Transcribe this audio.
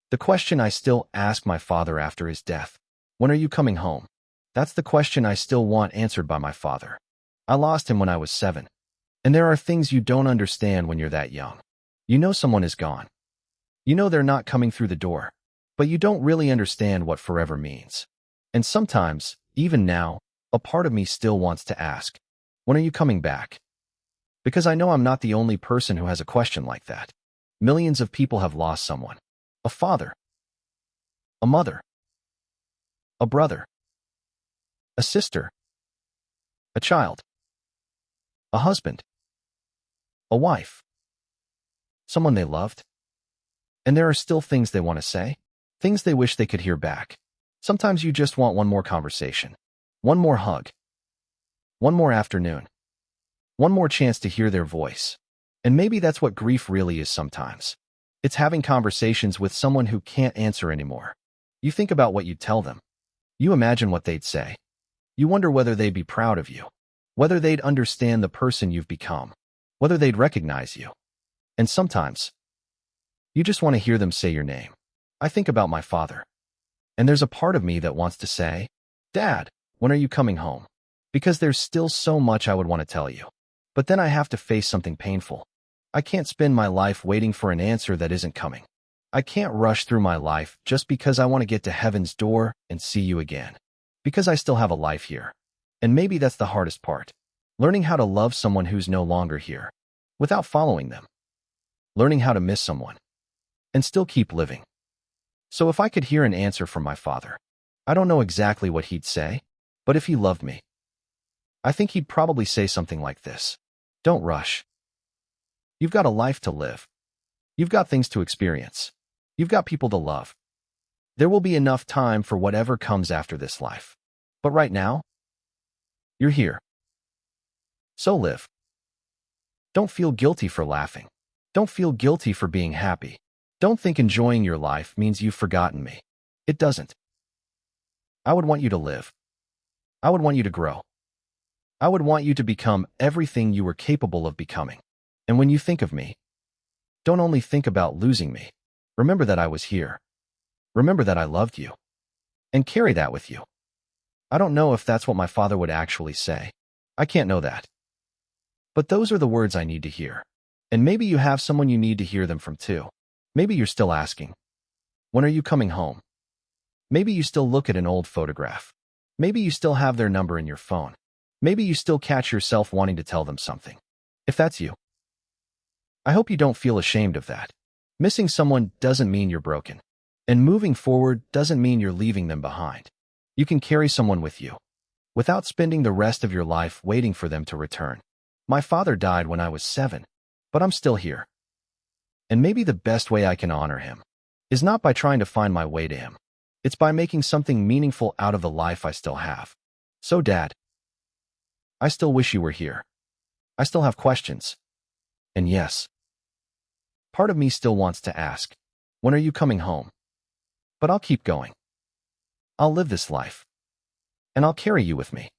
The question I still ask my father after his death. When are you coming home? That's the question I still want answered by my father. I lost him when I was 7. And there are things you don't understand when you're that young. You know someone is gone. You know they're not coming through the door. But you don't really understand what forever means. And sometimes, even now, a part of me still wants to ask, when are you coming back? Because I know I'm not the only person who has a question like that. Millions of people have lost someone. A father. A mother. A brother. A sister. A child. A husband. A wife. Someone they loved. And there are still things they want to say. Things they wish they could hear back. Sometimes you just want one more conversation. One more hug. One more afternoon. One more chance to hear their voice. And maybe that's what grief really is sometimes. It's having conversations with someone who can't answer anymore. You think about what you'd tell them. You imagine what they'd say. You wonder whether they'd be proud of you. Whether they'd understand the person you've become. Whether they'd recognize you. And sometimes, you just want to hear them say your name. I think about my father. And there's a part of me that wants to say, Dad, when are you coming home? Because there's still so much I would want to tell you. But then I have to face something painful. I can't spend my life waiting for an answer that isn't coming. I can't rush through my life just because I want to get to heaven's door and see you again. Because I still have a life here. And maybe that's the hardest part. Learning how to love someone who's no longer here. Without following them. Learning how to miss someone. And still keep living. So if I could hear an answer from my father, I don't know exactly what he'd say, but if he loved me, I think he'd probably say something like this. Don't rush. You've got a life to live. You've got things to experience. You've got people to love. There will be enough time for whatever comes after this life. But right now, you're here. So live. Don't feel guilty for laughing. Don't feel guilty for being happy. Don't think enjoying your life means you've forgotten me. It doesn't. I would want you to live. I would want you to grow. I would want you to become everything you were capable of becoming. And when you think of me, don't only think about losing me. Remember that I was here. Remember that I loved you. And carry that with you. I don't know if that's what my father would actually say. I can't know that. But those are the words I need to hear. And maybe you have someone you need to hear them from too. Maybe you're still asking, when are you coming home? Maybe you still look at an old photograph. Maybe you still have their number in your phone. Maybe you still catch yourself wanting to tell them something. If that's you, I hope you don't feel ashamed of that. Missing someone doesn't mean you're broken. And moving forward doesn't mean you're leaving them behind. You can carry someone with you, without spending the rest of your life waiting for them to return. My father died when I was 7, but I'm still here. And maybe the best way I can honor him is not by trying to find my way to him. It's by making something meaningful out of the life I still have. So, Dad, I still wish you were here. I still have questions. And yes, part of me still wants to ask, when are you coming home? But I'll keep going. I'll live this life. And I'll carry you with me.